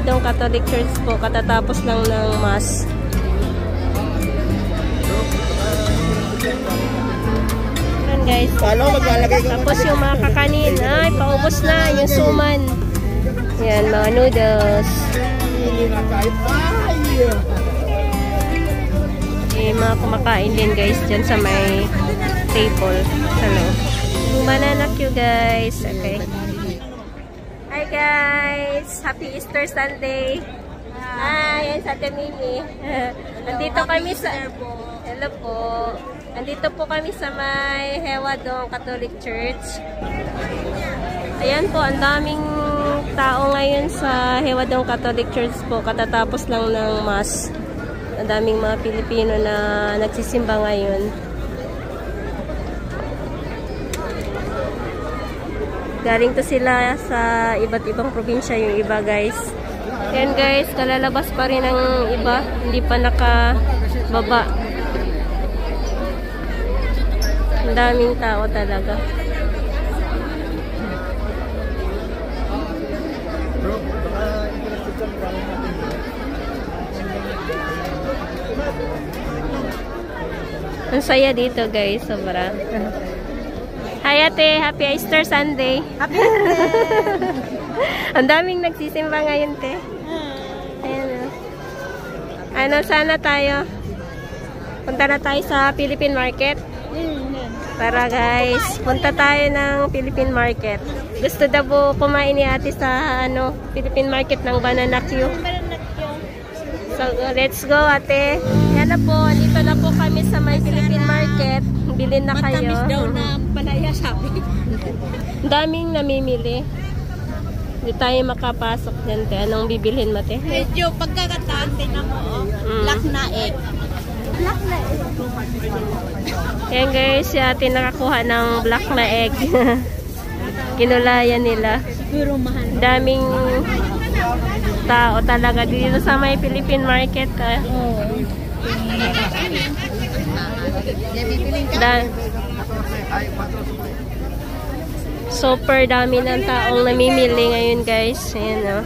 Hewadong Catholic Church po. Katatapos lang ng Mass. Ayan guys. Tapos yung mga kakanin. Ay, paubos na yung suman. Ayan, mga noodles. Mga kumakain din guys dyan sa may table sa loob. Banana queue guys. Okay. Hi guys! Happy Easter Sunday! Hi! Yan sa Mimi. Nandito kami sa... Hello po. Nandito po kami sa may Hewadong Catholic Church. Ayan po, ang daming tao ngayon sa Hewadong Catholic Church po. Katatapos lang ng Mass. Ang daming mga Pilipino na nagsisimba ngayon. Galing to sila sa iba't ibang probinsya yung iba guys. Yan guys, kalalabas pa rin ang iba. Hindi pa nakababa. Ang daming tao talaga. Ang saya dito guys, sobra. Hi ate, happy Easter Sunday. Happy Easter. Ang daming nagsisimba ngayon te. Ayan. Ano, sana tayo. Punta na tayo sa Philippine Market. Tara guys, punta tayo ng Philippine Market. Gusto daw po kumain ni ate sa ano, Philippine Market ng Banana Q. So, let's go ate. Yan na po, dito na po kami sa may Philippine Market. Bilhin na kayo. Matamis daw na palaya sabi. Daming namimili. Hindi tayo makapasok dyan. Anong bibilhin mo te? Medyo pagkakataan din mo. Black na egg. Black na egg. Yan guys, si ate nakakuha ng black na egg. Kinulayan nila. Siguro mahal. Daming tao talaga dito sa may Philippine Market. Super dami ng taong namimili ngayon guys. Ayan o.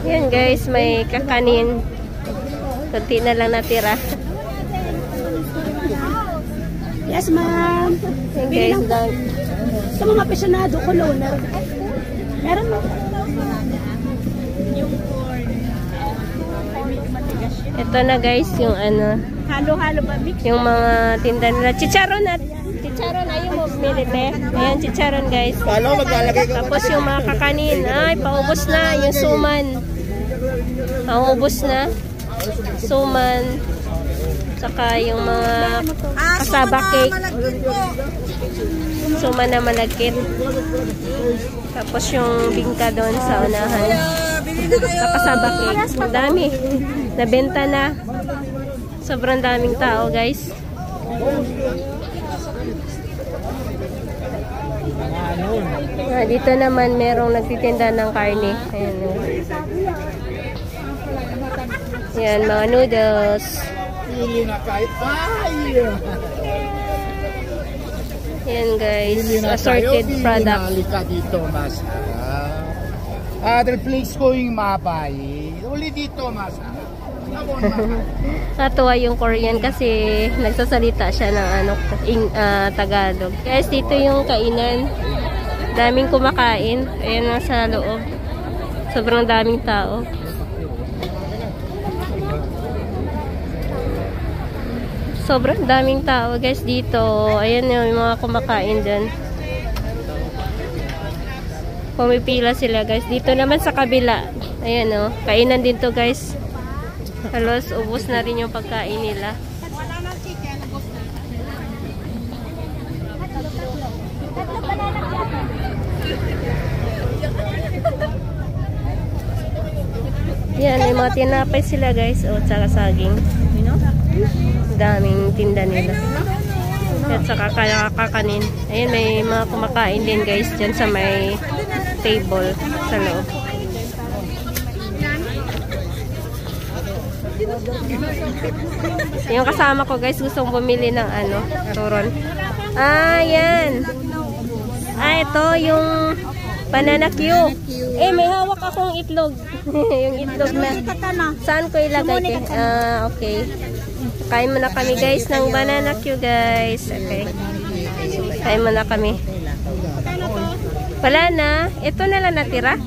Ayan guys, may kakanin. Kunti na lang natira. Yes, ma'am. Ayan guys, sa mga aficionado ko, loner. Meron mo. Yung corn. ito na guys, yung ano. Halo-halo ba? Mix? Yung mga tinda nila. Chicharon at chicharon ay yung milite. Ayan, chicharon guys. Tapos yung mga kakanin. Ay, paubos na yung suman. Paubos na. Suman. Saka yung mga kasaba cake. Suman na malagkit. Tapos yung bingka doon sa unahan. Sa kasaba cake. Ang dami. Nabenta na. Sobrang daming tao guys. Dito naman merong nagtitinda ng karne. Ayan. Yan, mga noodles. Yan guys, assorted product. Please ko yung mapay. Uli dito, mas. Natuwa yung Korean kasi nagsasalita siya ng ano, Tagalog. Guys, dito yung kainan. Daming kumakain. Ayan na sa loob. Sobrang daming tao. Sobrang daming tao guys dito. Ayan yung mga kumakain dyan. Pumipila sila guys. Dito naman sa kabila. Ayan o. Kainan din to guys. Halos ubos na rin yung pagkain nila. Yan, may mga tinapay sila guys. O, tsaka saging. Daming tinda nila. At saka kakanin. Ayan, may mga kumakain din guys dyan sa may table sa loob. Yung kasama ko guys, gustong bumili ng ano, turon. Ah, yan. Ah, ito yung banana Q. May hawak akong itlog. Yung itlog na. Saan ko ilagay? Ah, okay. Kain muna kami guys ng banana Q guys. Okay. Kain muna kami. Wala na. Ito na lang natira.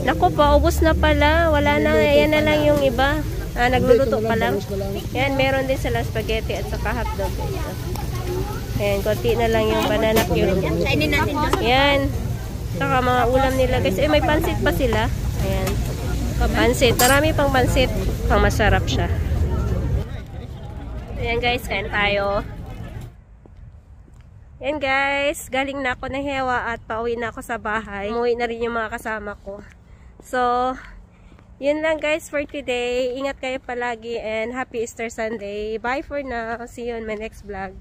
Naku, paubos na pala. Wala na. Ayan na lang yung iba. Nagluluto pa lang. Yan, meron din sila spaghetti at saka hotdog. Ayan, konti na lang yung banana Q. Ayan. Saka mga ulam nila guys. May pansit pa sila. Ayan. Pansit. Marami pang pansit. Pang masarap siya. Ayan guys, kain tayo. Ayan guys, galing na ako ng Hewa at pauwi na ako sa bahay. Umuwi na rin yung mga kasama ko. So, yun lang guys for today. Ingat kayo palagi and happy Easter Sunday. Bye for now. See you on my next vlog.